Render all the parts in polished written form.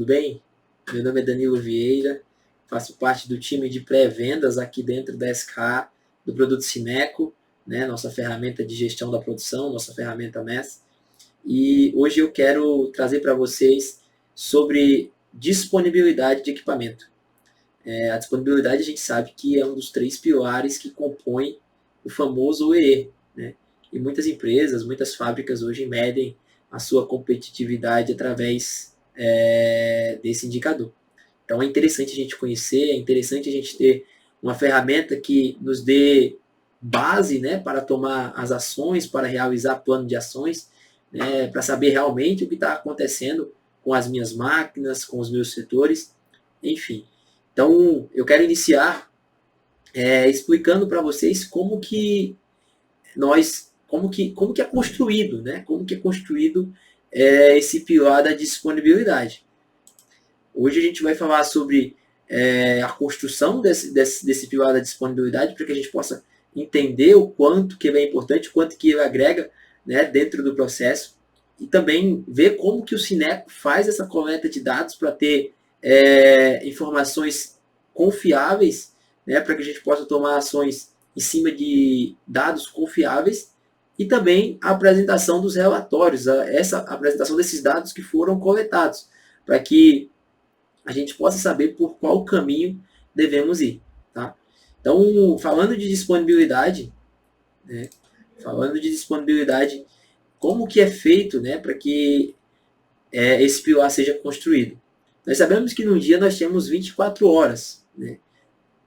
tudo bem? Meu nome é Danilo Vieira, faço parte do time de pré-vendas aqui dentro da SK, do produto Sineco, né, nossa ferramenta de gestão da produção, nossa ferramenta MES. E hoje eu quero trazer para vocês sobre disponibilidade de equipamento. A disponibilidade a gente sabe que é um dos 3 pilares que compõem o famoso OEE, né? E muitas empresas, muitas fábricas hoje medem a sua competitividade através desse indicador. Então é interessante a gente conhecer, é interessante a gente ter uma ferramenta que nos dê base, né, para tomar as ações, para realizar plano de ações, né, para saber realmente o que está acontecendo com as minhas máquinas, com os meus setores, enfim. Então eu quero iniciar explicando para vocês como que é construído, né? Como que é construído esse pilar da disponibilidade. Hoje a gente vai falar sobre a construção desse pilar da disponibilidade para que a gente possa entender o quanto que ele é importante, o quanto que ele agrega, né, dentro do processo e também ver como que o Sineco faz essa coleta de dados para ter informações confiáveis, né, para que a gente possa tomar ações em cima de dados confiáveis e também a apresentação dos relatórios, essa apresentação desses dados que foram coletados, para que a gente possa saber por qual caminho devemos ir. Tá? Então, falando de disponibilidade, né, como que é feito, né, para que esse pilar seja construído? Nós sabemos que num dia nós temos 24 horas. Né?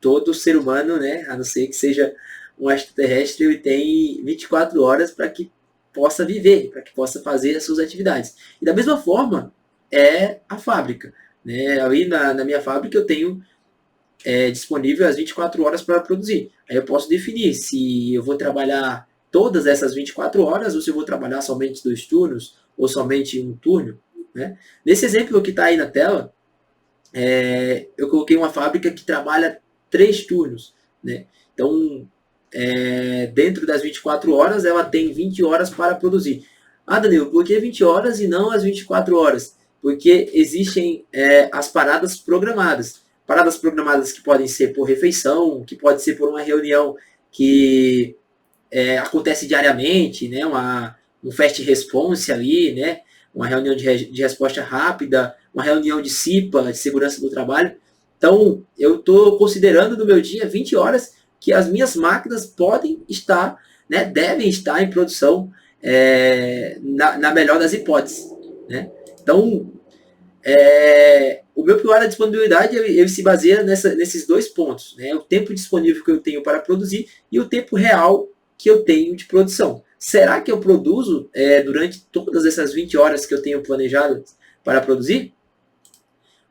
Todo ser humano, né, a não ser que seja um extraterrestre, ele tem 24 horas para que possa viver, para que possa fazer as suas atividades. E da mesma forma é a fábrica. Né? Ali na minha fábrica eu tenho disponível as 24 horas para produzir. Aí eu posso definir se eu vou trabalhar todas essas 24 horas ou se eu vou trabalhar somente 2 turnos ou somente um turno. Né? Nesse exemplo que está aí na tela, eu coloquei uma fábrica que trabalha 3 turnos. Né? Então, dentro das 24 horas, ela tem 20 horas para produzir. Ah, Danilo, por que 20 horas e não as 24 horas? Porque existem as paradas programadas. Paradas programadas que podem ser por refeição, que pode ser por uma reunião que acontece diariamente, né? Um fast response ali, né? Uma reunião de resposta rápida, uma reunião de CIPA, de segurança do trabalho. Então, eu estou considerando no meu dia 20 horas que as minhas máquinas podem estar, né, devem estar em produção na melhor das hipóteses. Né? Então, o meu pilar da disponibilidade ele se baseia nesses 2 pontos. Né? O tempo disponível que eu tenho para produzir e o tempo real que eu tenho de produção. Será que eu produzo durante todas essas 20 horas que eu tenho planejado para produzir?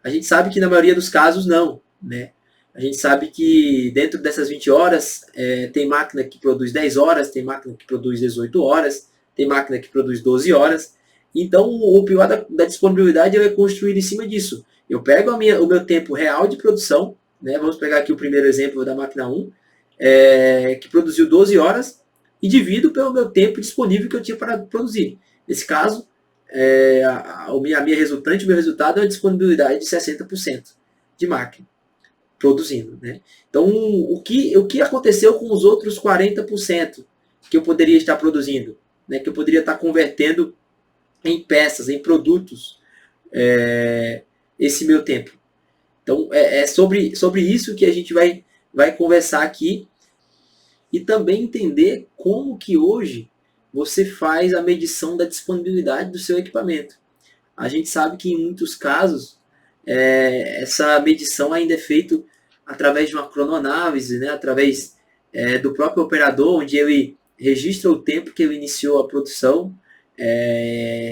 A gente sabe que na maioria dos casos não. Né? A gente sabe que dentro dessas 20 horas tem máquina que produz 10 horas, tem máquina que produz 18 horas, tem máquina que produz 12 horas. Então, o pilar da disponibilidade é construído em cima disso. Eu pego o meu tempo real de produção, né? Vamos pegar aqui o primeiro exemplo da máquina 1, que produziu 12 horas, e divido pelo meu tempo disponível que eu tinha para produzir. Nesse caso, a minha resultante, o meu resultado é a disponibilidade de 60% de máquina produzindo. Né? Então, o que aconteceu com os outros 40% que eu poderia estar produzindo? Né? Que eu poderia estar convertendo em peças, em produtos, esse meu tempo. Então, sobre isso que a gente vai conversar aqui e também entender como que hoje você faz a medição da disponibilidade do seu equipamento. A gente sabe que em muitos casos essa medição ainda é feita através de uma cronoanálise, né? Através do próprio operador, onde ele registra o tempo que ele iniciou a produção,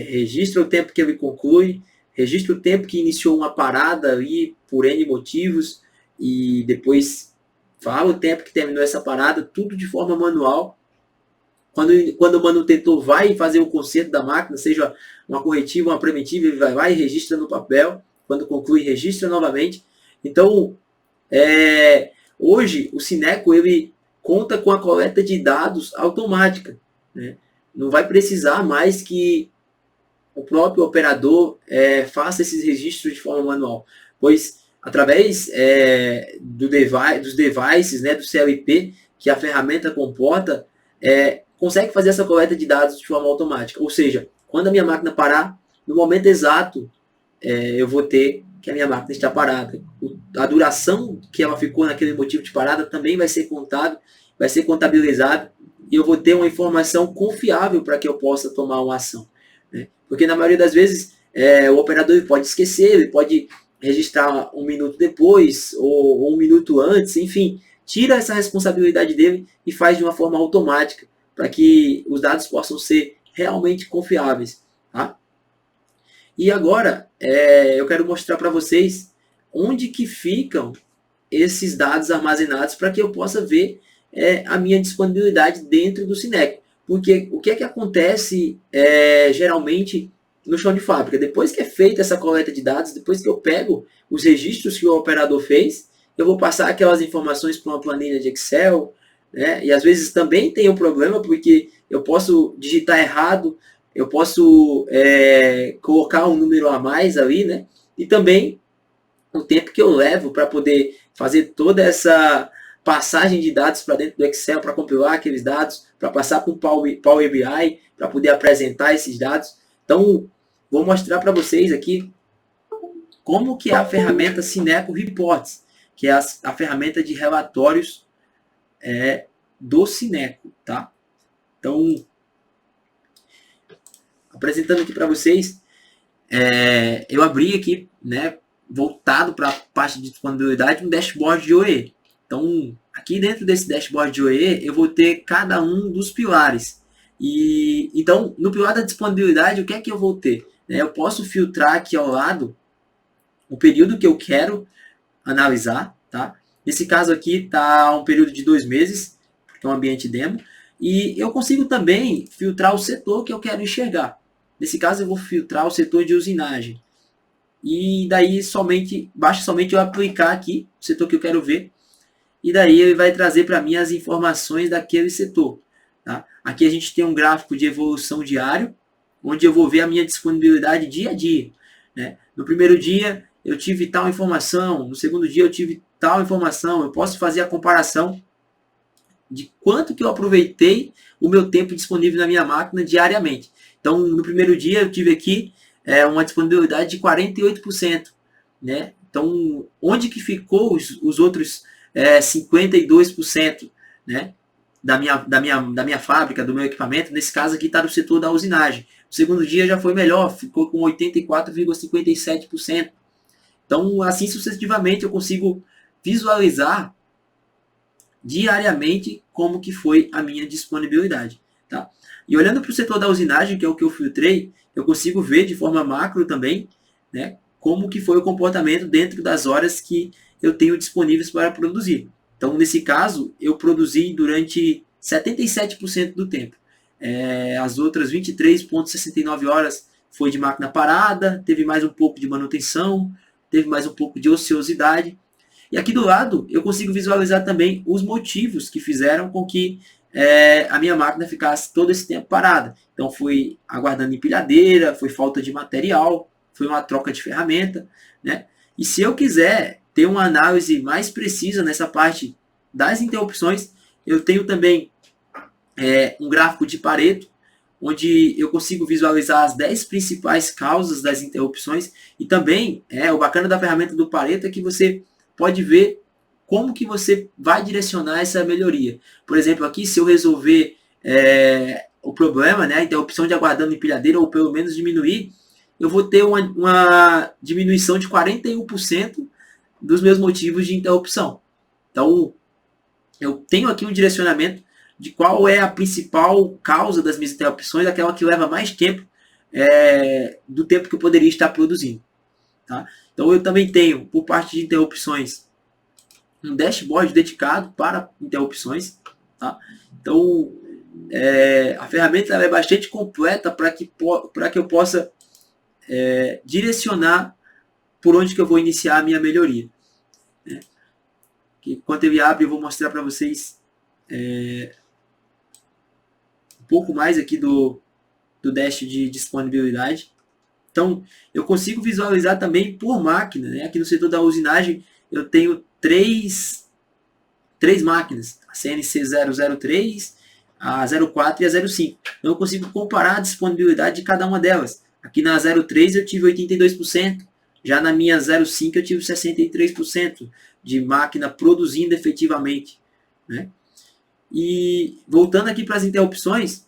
registra o tempo que ele conclui, registra o tempo que iniciou uma parada ali por N motivos e depois fala o tempo que terminou essa parada, tudo de forma manual. Quando o manutentor vai fazer o conserto da máquina, seja uma corretiva, uma preventiva, ele vai lá e registra no papel. Quando conclui, registra novamente. Então, hoje, o Sineco ele conta com a coleta de dados automática. Né? Não vai precisar mais que o próprio operador faça esses registros de forma manual, pois através dos devices, né, do CLP que a ferramenta comporta, consegue fazer essa coleta de dados de forma automática. Ou seja, quando a minha máquina parar, no momento exato, eu vou ter que a minha máquina está parada. A duração que ela ficou naquele motivo de parada também vai ser contado, vai ser contabilizado, e eu vou ter uma informação confiável para que eu possa tomar uma ação. Né? Porque na maioria das vezes o operador pode esquecer, ele pode registrar um minuto depois ou um minuto antes, enfim, tira essa responsabilidade dele e faz de uma forma automática para que os dados possam ser realmente confiáveis. Tá? E agora eu quero mostrar para vocês onde que ficam esses dados armazenados para que eu possa ver a minha disponibilidade dentro do Sineco. Porque o que é que acontece geralmente no chão de fábrica? Depois que é feita essa coleta de dados, depois que eu pego os registros que o operador fez, eu vou passar aquelas informações para uma planilha de Excel, né? E às vezes também tem um problema, porque eu posso digitar errado, eu posso colocar um número a mais ali, né? E também o tempo que eu levo para poder fazer toda essa passagem de dados para dentro do Excel, para compilar aqueles dados, para passar para o Power BI, para poder apresentar esses dados. Então, vou mostrar para vocês aqui como que é a ferramenta Sineco Reports, que é a ferramenta de relatórios do Sineco, tá? Então, apresentando aqui para vocês, eu abri aqui, né, voltado para a parte de disponibilidade, um dashboard de OE. Então, aqui dentro desse dashboard de OE, eu vou ter cada um dos pilares. E então, no pilar da disponibilidade, o que é que eu vou ter? Eu posso filtrar aqui ao lado o período que eu quero analisar, tá? Nesse caso aqui está um período de 2 meses, porque é um ambiente demo, e eu consigo também filtrar o setor que eu quero enxergar. Nesse caso eu vou filtrar o setor de usinagem. E daí basta somente eu aplicar aqui o setor que eu quero ver, e daí ele vai trazer para mim as informações daquele setor. Tá? Aqui a gente tem um gráfico de evolução diário, onde eu vou ver a minha disponibilidade dia a dia. Né? No primeiro dia eu tive tal informação, no segundo dia eu tive tal informação, eu posso fazer a comparação de quanto que eu aproveitei o meu tempo disponível na minha máquina diariamente. Então, no primeiro dia eu tive aqui uma disponibilidade de 48%. Né? Então, onde que ficou os outros 52%, né? da minha fábrica, do meu equipamento? Nesse caso aqui está no setor da usinagem. O segundo dia já foi melhor, ficou com 84,57%. Então, assim sucessivamente, eu consigo visualizar diariamente como que foi a minha disponibilidade. Tá? E olhando para o setor da usinagem, que é o que eu filtrei, eu consigo ver de forma macro também, né, como que foi o comportamento dentro das horas que eu tenho disponíveis para produzir. Então, nesse caso, eu produzi durante 77% do tempo. As outras 23,69 horas foi de máquina parada, teve mais um pouco de manutenção, teve mais um pouco de ociosidade. E aqui do lado, eu consigo visualizar também os motivos que fizeram com que a minha máquina ficasse todo esse tempo parada. Então, foi aguardando empilhadeira, foi falta de material, foi uma troca de ferramenta. Né? E se eu quiser ter uma análise mais precisa nessa parte das interrupções, eu tenho também um gráfico de Pareto, onde eu consigo visualizar as 10 principais causas das interrupções. E também, o bacana da ferramenta do Pareto é que você pode ver como que você vai direcionar essa melhoria. Por exemplo, aqui, se eu resolver o problema, né, a interrupção de aguardando empilhadeira, ou pelo menos diminuir, eu vou ter uma diminuição de 41% dos meus motivos de interrupção. Então, eu tenho aqui um direcionamento de qual é a principal causa das minhas interrupções, aquela que leva mais tempo do tempo que eu poderia estar produzindo. Tá? Então, eu também tenho, por parte de interrupções, um dashboard dedicado para interrupções. Tá? Então, a ferramenta é bastante completa para que eu possa direcionar por onde que eu vou iniciar a minha melhoria. Né? Enquanto ele abre, eu vou mostrar para vocês um pouco mais aqui do dash de disponibilidade. Então, eu consigo visualizar também por máquina, né? Aqui no setor da usinagem, eu tenho três máquinas, a CNC 003, a 04 e a 05. Então, eu consigo comparar a disponibilidade de cada uma delas. Aqui na 03 eu tive 82%, já na minha 05 eu tive 63% de máquina produzindo efetivamente, né? E voltando aqui para as interrupções,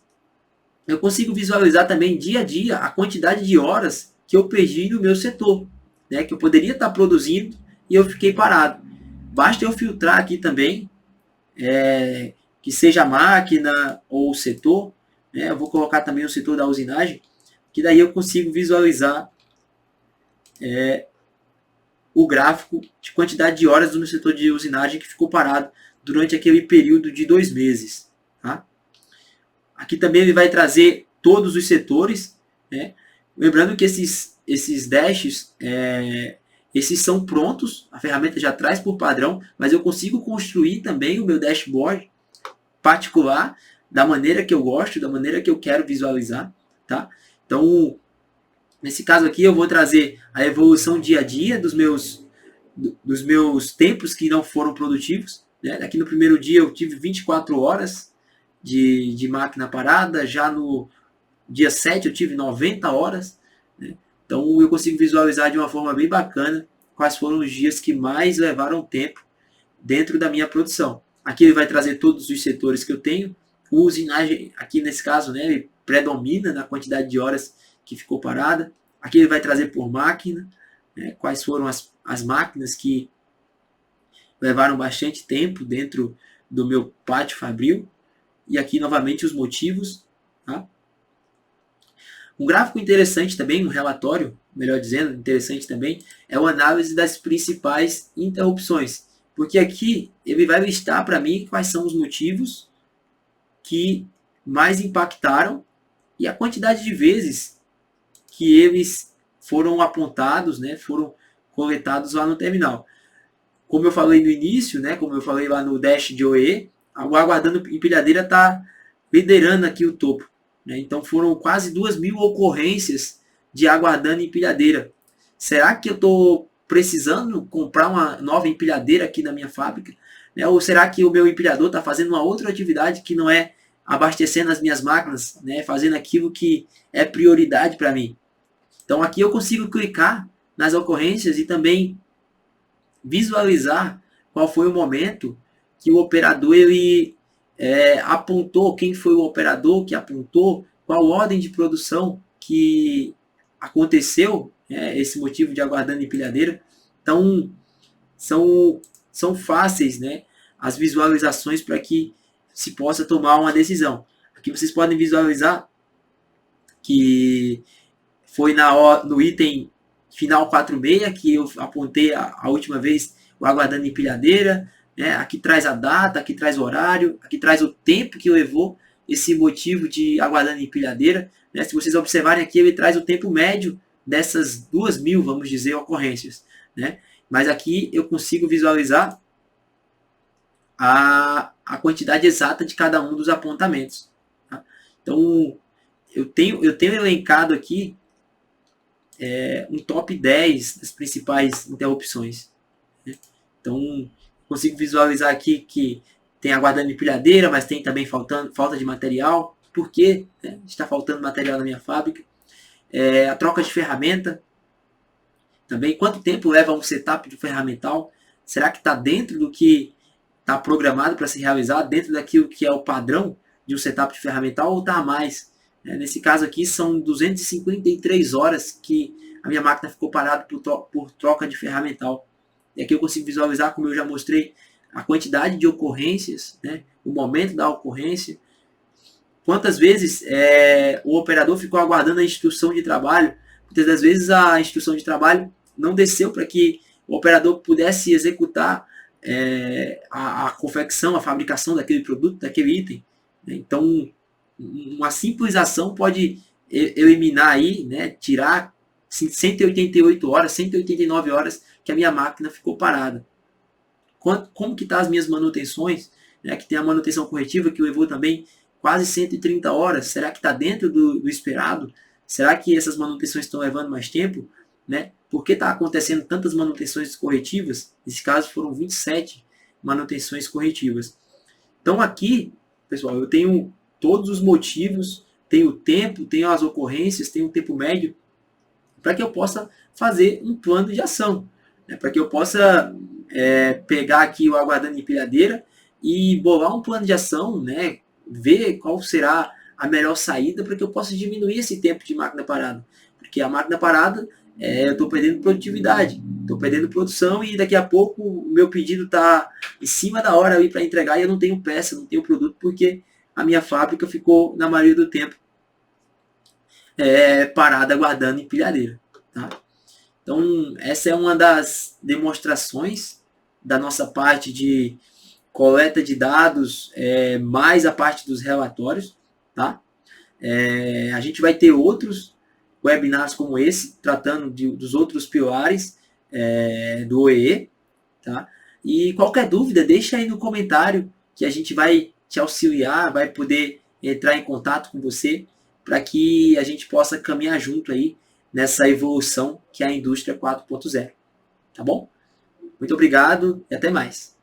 eu consigo visualizar também dia a dia a quantidade de horas que eu perdi no meu setor, né? Que eu poderia estar produzindo e eu fiquei parado. Basta eu filtrar aqui também, que seja a máquina ou o setor, né? Eu vou colocar também o setor da usinagem, que daí eu consigo visualizar o gráfico de quantidade de horas do meu setor de usinagem que ficou parado durante aquele período de 2 meses. Tá? Aqui também ele vai trazer todos os setores, né? Lembrando que esses dashes, esses são prontos, a ferramenta já traz por padrão, mas eu consigo construir também o meu dashboard particular da maneira que eu gosto, da maneira que eu quero visualizar. Tá? Então, nesse caso aqui, eu vou trazer a evolução dia a dia dos meus tempos que não foram produtivos. Né? Aqui no primeiro dia eu tive 24 horas de máquina parada, já no dia 7 eu tive 90 horas. Né? Então eu consigo visualizar de uma forma bem bacana quais foram os dias que mais levaram tempo dentro da minha produção. Aqui ele vai trazer todos os setores que eu tenho. O usinagem, aqui nesse caso, né, ele predomina na quantidade de horas que ficou parada. Aqui ele vai trazer por máquina, né, quais foram as máquinas que levaram bastante tempo dentro do meu pátio fabril. E aqui novamente os motivos. Tá? Um gráfico interessante também, um relatório, melhor dizendo, interessante também, é a análise das principais interrupções. Porque aqui ele vai listar para mim quais são os motivos que mais impactaram e a quantidade de vezes que eles foram apontados, né, foram coletados lá no terminal. Como eu falei no início, né, como eu falei lá no dash de OE, o aguardando empilhadeira está liderando aqui o topo. Né? Então foram quase 2.000 ocorrências de aguardando empilhadeira. Será que eu estou precisando comprar uma nova empilhadeira aqui na minha fábrica? Né? Ou será que o meu empilhador está fazendo uma outra atividade que não é abastecendo as minhas máquinas, né? Fazendo aquilo que é prioridade para mim? Então aqui eu consigo clicar nas ocorrências e também visualizar qual foi o momento que o operador ele apontou, quem foi o operador que apontou, qual ordem de produção que aconteceu, esse motivo de aguardando empilhadeira. Então, são fáceis, né, as visualizações para que se possa tomar uma decisão. Aqui vocês podem visualizar que foi no item final 46 que eu apontei a última vez o aguardando empilhadeira. Né? Aqui traz a data, aqui traz o horário, aqui traz o tempo que levou esse motivo de aguardando empilhadeira. Né? Se vocês observarem aqui, ele traz o tempo médio dessas 2.000, vamos dizer, ocorrências. Né? Mas aqui eu consigo visualizar a quantidade exata de cada um dos apontamentos. Tá? Então, eu tenho elencado aqui um top 10 das principais interrupções. Né? Então, consigo visualizar aqui que tem aguardando empilhadeira, mas tem também falta de material. Por quê? Está faltando material na minha fábrica. A troca de ferramenta. Também, quanto tempo leva um setup de ferramental? Será que está dentro do que está programado para se realizar, dentro daquilo que é o padrão de um setup de ferramental, ou está a mais? Nesse caso aqui, são 253 horas que a minha máquina ficou parada por troca de ferramental. E aqui eu consigo visualizar, como eu já mostrei, a quantidade de ocorrências, né? O momento da ocorrência. Quantas vezes o operador ficou aguardando a instrução de trabalho. Muitas das vezes a instrução de trabalho não desceu para que o operador pudesse executar a confecção, a fabricação daquele produto, daquele item. Então, uma simples ação pode eliminar aí, né? Tirar 188 horas, 189 horas que a minha máquina ficou parada. Como que tá as minhas manutenções? Né, que tem a manutenção corretiva que levou também quase 130 horas. Será que está dentro do esperado? Será que essas manutenções estão levando mais tempo? Né? Por que está acontecendo tantas manutenções corretivas? Nesse caso foram 27 manutenções corretivas. Então aqui, pessoal, eu tenho todos os motivos, tenho o tempo, tenho as ocorrências, tenho o tempo médio, para que eu possa fazer um plano de ação, né? Para que eu possa pegar aqui o aguardando empilhadeira e bolar um plano de ação, né? Ver qual será a melhor saída para que eu possa diminuir esse tempo de máquina parada. Porque a máquina parada, eu estou perdendo produtividade, estou perdendo produção e daqui a pouco o meu pedido está em cima da hora para entregar e eu não tenho peça, não tenho produto, porque a minha fábrica ficou, na maioria do tempo, parada aguardando empilhadeira. Tá? Então, essa é uma das demonstrações da nossa parte de coleta de dados, mais a parte dos relatórios. Tá? A gente vai ter outros webinars como esse, tratando dos outros pilares do OEE. Tá? E qualquer dúvida, deixa aí no comentário que a gente vai te auxiliar, vai poder entrar em contato com você para que a gente possa caminhar junto aí nessa evolução que é a indústria 4.0. Tá bom? Muito obrigado e até mais.